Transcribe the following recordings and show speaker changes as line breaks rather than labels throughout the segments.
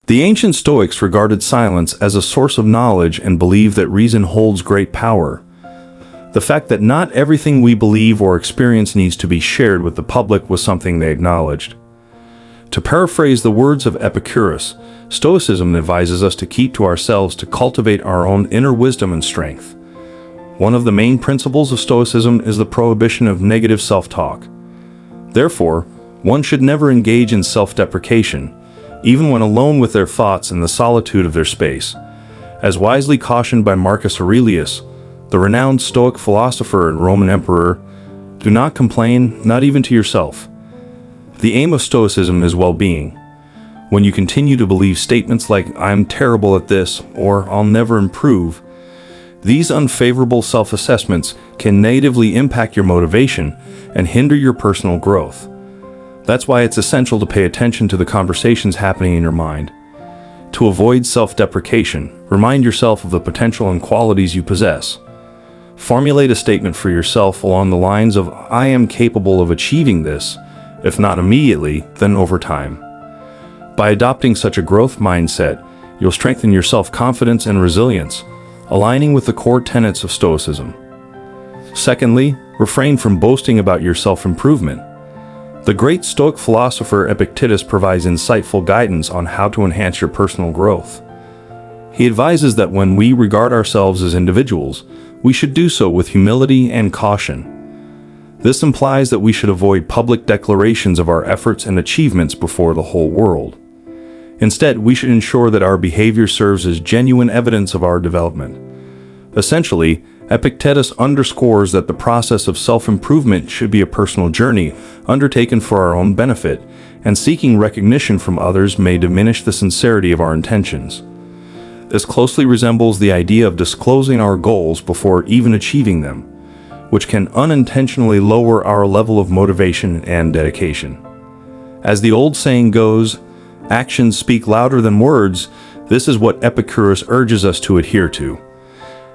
The ancient Stoics regarded silence as a source of knowledge and believed that reason holds great power. The fact that not everything we believe or experience needs to be shared with the public was something they acknowledged. To paraphrase the words of Epicurus, Stoicism advises us to keep to ourselves to cultivate our own inner wisdom and strength. One of the main principles of Stoicism is the prohibition of negative self-talk. Therefore, one should never engage in self-deprecation, even when alone with their thoughts in the solitude of their space. As wisely cautioned by Marcus Aurelius, the renowned Stoic philosopher and Roman emperor, do not complain, not even to yourself. The aim of Stoicism is well-being. When you continue to believe statements like, "I'm terrible at this," or "I'll never improve," these unfavorable self-assessments can negatively impact your motivation and hinder your personal growth. That's why it's essential to pay attention to the conversations happening in your mind. To avoid self-deprecation, remind yourself of the potential and qualities you possess. Formulate a statement for yourself along the lines of, "I am capable of achieving this," if not immediately, then over time. By adopting such a growth mindset, you'll strengthen your self-confidence and resilience, aligning with the core tenets of Stoicism. Secondly, refrain from boasting about your self-improvement. The great Stoic philosopher Epictetus provides insightful guidance on how to enhance your personal growth. He advises that when we regard ourselves as individuals, we should do so with humility and caution. This implies that we should avoid public declarations of our efforts and achievements before the whole world. Instead, we should ensure that our behavior serves as genuine evidence of our development. Essentially, Epictetus underscores that the process of self-improvement should be a personal journey, undertaken for our own benefit, and seeking recognition from others may diminish the sincerity of our intentions. This closely resembles the idea of disclosing our goals before even achieving them, which can unintentionally lower our level of motivation and dedication. As the old saying goes, actions speak louder than words. This is what Epicurus urges us to adhere to.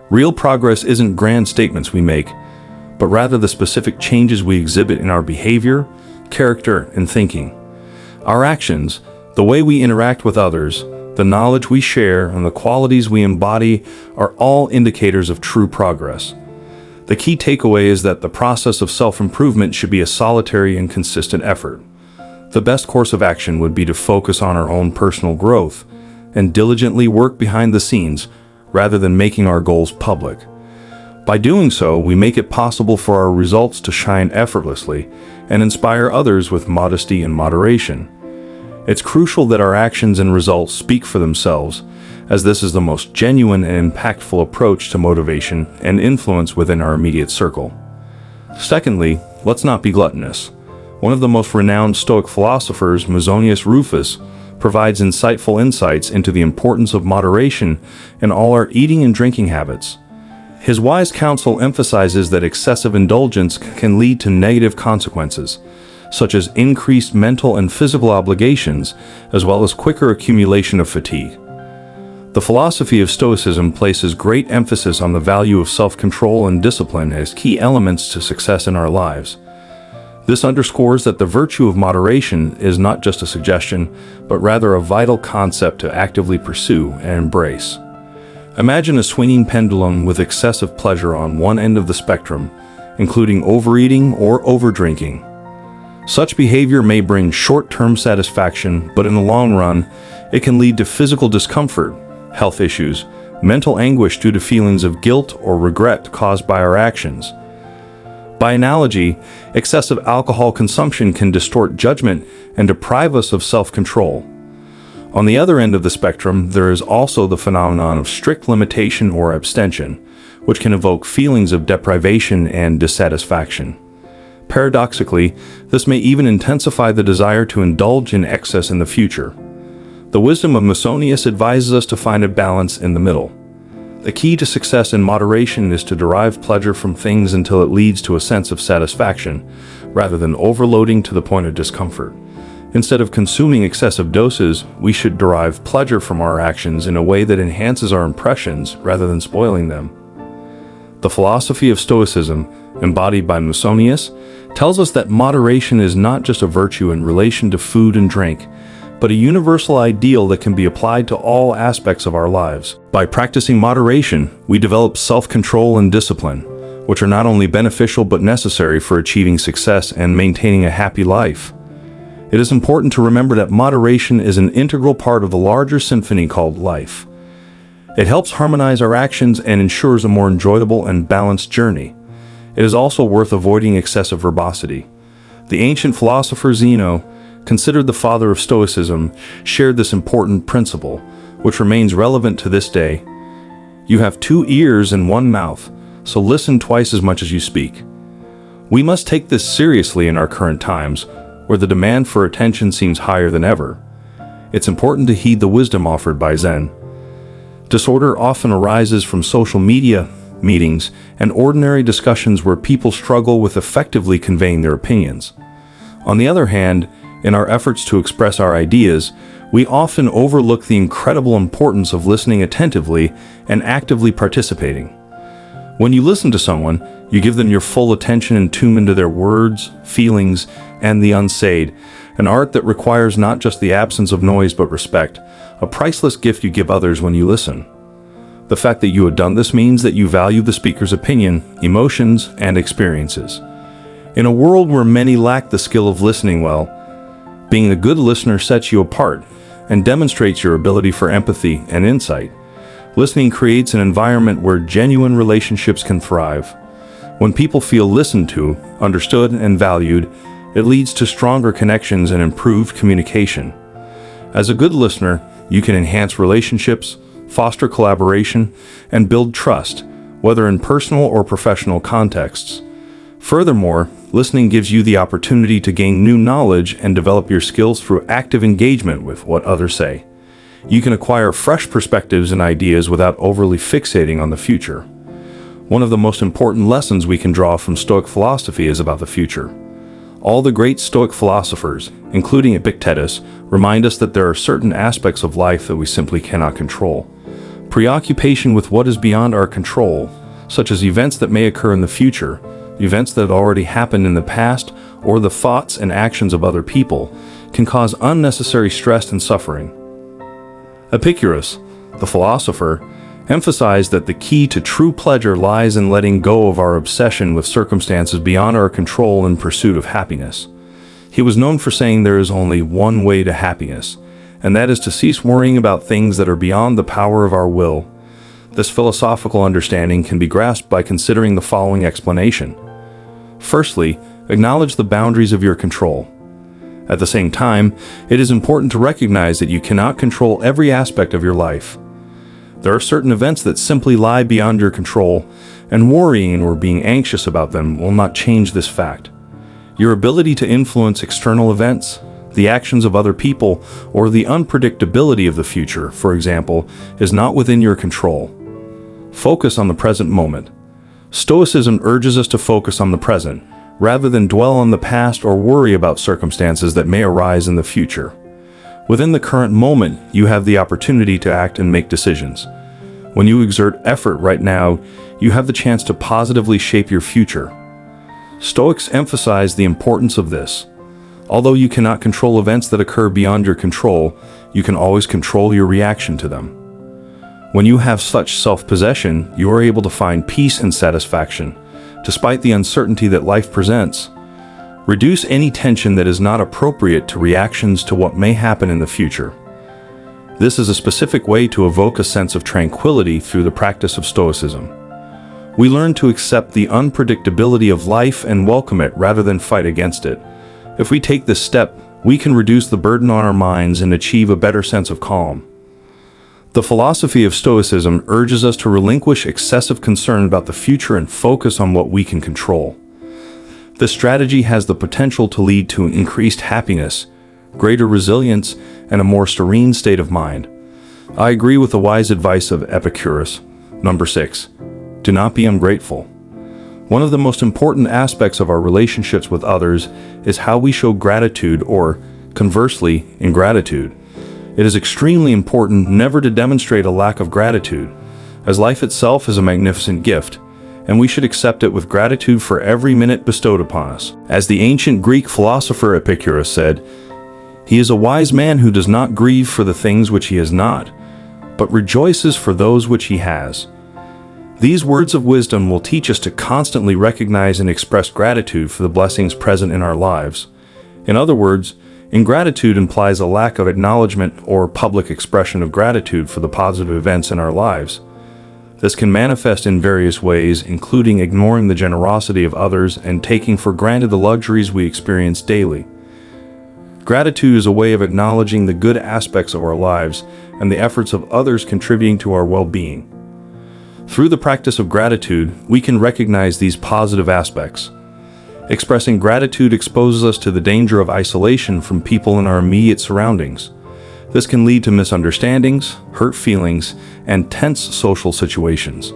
Real progress isn't grand statements we make, but rather the specific changes we exhibit in our behavior, character, and thinking. Our actions, the way we interact with others, the knowledge we share, and the qualities we embody are all indicators of true progress. The key takeaway is that the process of self-improvement should be a solitary and consistent effort. The best course of action would be to focus on our own personal growth and diligently work behind the scenes rather than making our goals public. By doing so, we make it possible for our results to shine effortlessly and inspire others with modesty and moderation. It's crucial that our actions and results speak for themselves, as this is the most genuine and impactful approach to motivation and influence within our immediate circle. Secondly, let's not be gluttonous. One of the most renowned Stoic philosophers, Musonius Rufus, provides insightful insights into the importance of moderation in all our eating and drinking habits. His wise counsel emphasizes that excessive indulgence can lead to negative consequences, such as increased mental and physical obligations, as well as quicker accumulation of fatigue. The philosophy of Stoicism places great emphasis on the value of self-control and discipline as key elements to success in our lives. This underscores that the virtue of moderation is not just a suggestion, but rather a vital concept to actively pursue and embrace. Imagine a swinging pendulum with excessive pleasure on one end of the spectrum, including overeating or overdrinking. Such behavior may bring short-term satisfaction, but in the long run, it can lead to physical discomfort, health issues, mental anguish due to feelings of guilt or regret caused by our actions. By analogy, excessive alcohol consumption can distort judgment and deprive us of self-control. On the other end of the spectrum, there is also the phenomenon of strict limitation or abstention, which can evoke feelings of deprivation and dissatisfaction. Paradoxically, this may even intensify the desire to indulge in excess in the future. The wisdom of Musonius advises us to find a balance in the middle. The key to success in moderation is to derive pleasure from things until it leads to a sense of satisfaction, rather than overloading to the point of discomfort. Instead of consuming excessive doses, we should derive pleasure from our actions in a way that enhances our impressions rather than spoiling them. The philosophy of Stoicism, embodied by Musonius, tells us that moderation is not just a virtue in relation to food and drink, but a universal ideal that can be applied to all aspects of our lives. By practicing moderation, we develop self-control and discipline, which are not only beneficial but necessary for achieving success and maintaining a happy life. It is important to remember that moderation is an integral part of the larger symphony called life. It helps harmonize our actions and ensures a more enjoyable and balanced journey. It is also worth avoiding excessive verbosity. The ancient philosopher Zeno, considered the father of Stoicism, shared this important principle, which remains relevant to this day. You have 2 ears and 1 mouth, so listen twice as much as you speak. We must take this seriously in our current times, where the demand for attention seems higher than ever. It's important to heed the wisdom offered by Zen. Disorder often arises from social media, meetings, and ordinary discussions where people struggle with effectively conveying their opinions. On the other hand, in our efforts to express our ideas, we often overlook the incredible importance of listening attentively and actively participating. When you listen to someone, you give them your full attention and tune into their words, feelings, and the unsaid, an art that requires not just the absence of noise but respect, a priceless gift you give others when you listen. The fact that you have done this means that you value the speaker's opinion, emotions, and experiences. In a world where many lack the skill of listening well, being a good listener sets you apart and demonstrates your ability for empathy and insight. Listening creates an environment where genuine relationships can thrive. When people feel listened to, understood, and valued, it leads to stronger connections and improved communication. As a good listener, you can enhance relationships, foster collaboration, and build trust, whether in personal or professional contexts. Furthermore, listening gives you the opportunity to gain new knowledge and develop your skills through active engagement with what others say. You can acquire fresh perspectives and ideas without overly fixating on the future. One of the most important lessons we can draw from Stoic philosophy is about the future. All the great Stoic philosophers, including Epictetus, remind us that there are certain aspects of life that we simply cannot control. Preoccupation with what is beyond our control, such as events that may occur in the future, events that already happened in the past, or the thoughts and actions of other people, can cause unnecessary stress and suffering. Epicurus, the philosopher, emphasized that the key to true pleasure lies in letting go of our obsession with circumstances beyond our control in pursuit of happiness. He was known for saying there is only one way to happiness, and that is to cease worrying about things that are beyond the power of our will. This philosophical understanding can be grasped by considering the following explanation. Firstly, acknowledge the boundaries of your control. At the same time, it is important to recognize that you cannot control every aspect of your life. There are certain events that simply lie beyond your control, and worrying or being anxious about them will not change this fact. Your ability to influence external events, the actions of other people, or the unpredictability of the future, for example, is not within your control. Focus on the present moment. Stoicism urges us to focus on the present, rather than dwell on the past or worry about circumstances that may arise in the future. Within the current moment, you have the opportunity to act and make decisions. When you exert effort right now, you have the chance to positively shape your future. Stoics emphasize the importance of this. Although you cannot control events that occur beyond your control, you can always control your reaction to them. When you have such self-possession, you are able to find peace and satisfaction, despite the uncertainty that life presents. Reduce any tension that is not appropriate to reactions to what may happen in the future. This is a specific way to evoke a sense of tranquility through the practice of Stoicism. We learn to accept the unpredictability of life and welcome it rather than fight against it. If we take this step, we can reduce the burden on our minds and achieve a better sense of calm. The philosophy of Stoicism urges us to relinquish excessive concern about the future and focus on what we can control. This strategy has the potential to lead to increased happiness, greater resilience, and a more serene state of mind. I agree with the wise advice of Epicurus. Number 6. Do not be ungrateful. One of the most important aspects of our relationships with others is how we show gratitude or, conversely, ingratitude. It is extremely important never to demonstrate a lack of gratitude, as life itself is a magnificent gift, and we should accept it with gratitude for every minute bestowed upon us. As the ancient Greek philosopher Epicurus said, He is a wise man who does not grieve for the things which he has not, but rejoices for those which he has. These words of wisdom will teach us to constantly recognize and express gratitude for the blessings present in our lives. In other words, ingratitude implies a lack of acknowledgement or public expression of gratitude for the positive events in our lives. This can manifest in various ways, including ignoring the generosity of others and taking for granted the luxuries we experience daily. Gratitude is a way of acknowledging the good aspects of our lives and the efforts of others contributing to our well-being. Through the practice of gratitude, we can recognize these positive aspects. Expressing gratitude exposes us to the danger of isolation from people in our immediate surroundings. This can lead to misunderstandings, hurt feelings, and tense social situations.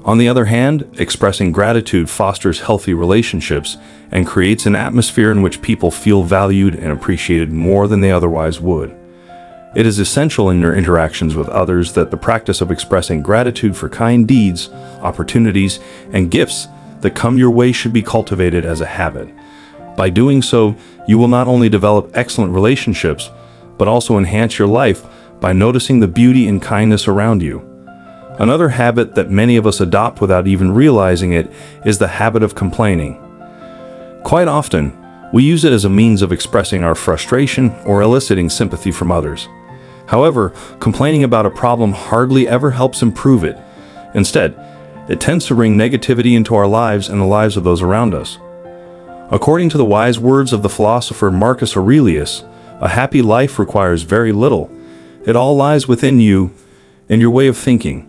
On the other hand, expressing gratitude fosters healthy relationships and creates an atmosphere in which people feel valued and appreciated more than they otherwise would. It is essential in your interactions with others that the practice of expressing gratitude for kind deeds, opportunities, and gifts that come your way should be cultivated as a habit. By doing so, you will not only develop excellent relationships, but also enhance your life by noticing the beauty and kindness around you. Another habit that many of us adopt without even realizing it is the habit of complaining. Quite often, we use it as a means of expressing our frustration or eliciting sympathy from others. However, complaining about a problem hardly ever helps improve it. Instead, it tends to bring negativity into our lives and the lives of those around us. According to the wise words of the philosopher Marcus Aurelius, a happy life requires very little. It all lies within you and your way of thinking.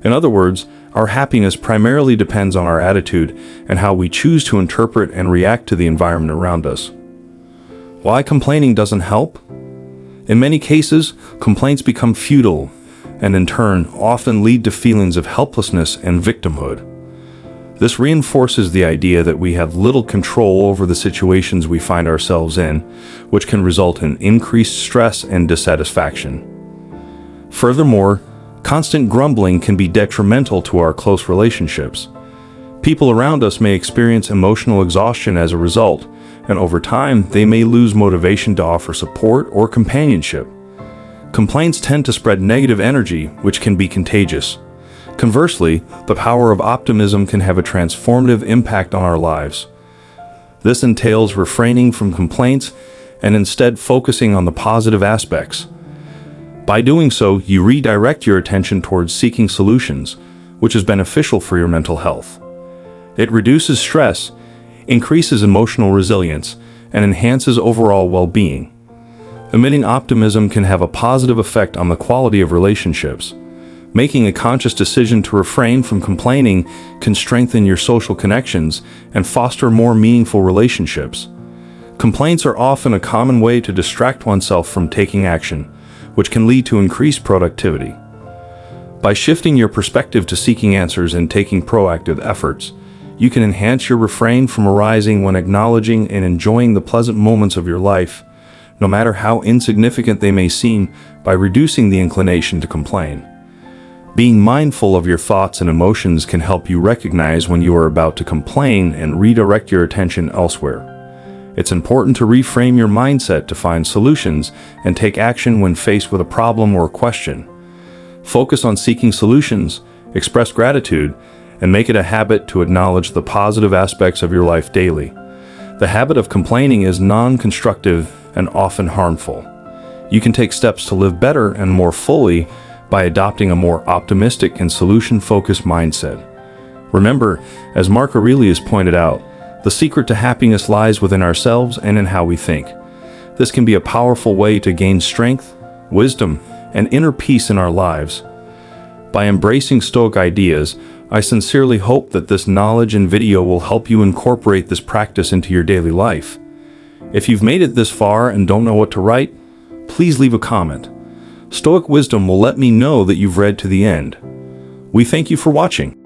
In other words, our happiness primarily depends on our attitude and how we choose to interpret and react to the environment around us. Why complaining doesn't help? In many cases, complaints become futile and in turn often lead to feelings of helplessness and victimhood. This reinforces the idea that we have little control over the situations we find ourselves in, which can result in increased stress and dissatisfaction. Furthermore, constant grumbling can be detrimental to our close relationships. People around us may experience emotional exhaustion as a result, and over time, they may lose motivation to offer support or companionship. Complaints tend to spread negative energy, which can be contagious. Conversely, the power of optimism can have a transformative impact on our lives. This entails refraining from complaints and instead focusing on the positive aspects. By doing so, you redirect your attention towards seeking solutions, which is beneficial for your mental health. It reduces stress, increases emotional resilience, and enhances overall well-being. Emitting optimism can have a positive effect on the quality of relationships. Making a conscious decision to refrain from complaining can strengthen your social connections and foster more meaningful relationships. Complaints are often a common way to distract oneself from taking action, which can lead to increased productivity. By shifting your perspective to seeking answers and taking proactive efforts, you can enhance your refrain from arising when acknowledging and enjoying the pleasant moments of your life, no matter how insignificant they may seem, by reducing the inclination to complain. Being mindful of your thoughts and emotions can help you recognize when you are about to complain and redirect your attention elsewhere. It's important to reframe your mindset to find solutions and take action when faced with a problem or a question. Focus on seeking solutions, express gratitude, and make it a habit to acknowledge the positive aspects of your life daily. The habit of complaining is non-constructive and often harmful. You can take steps to live better and more fully by adopting a more optimistic and solution-focused mindset. Remember, as Marcus Aurelius pointed out, the secret to happiness lies within ourselves and in how we think. This can be a powerful way to gain strength, wisdom, and inner peace in our lives. By embracing Stoic ideas, I sincerely hope that this knowledge and video will help you incorporate this practice into your daily life. If you've made it this far and don't know what to write, please leave a comment. Stoic wisdom will let me know that you've read to the end. We thank you for watching.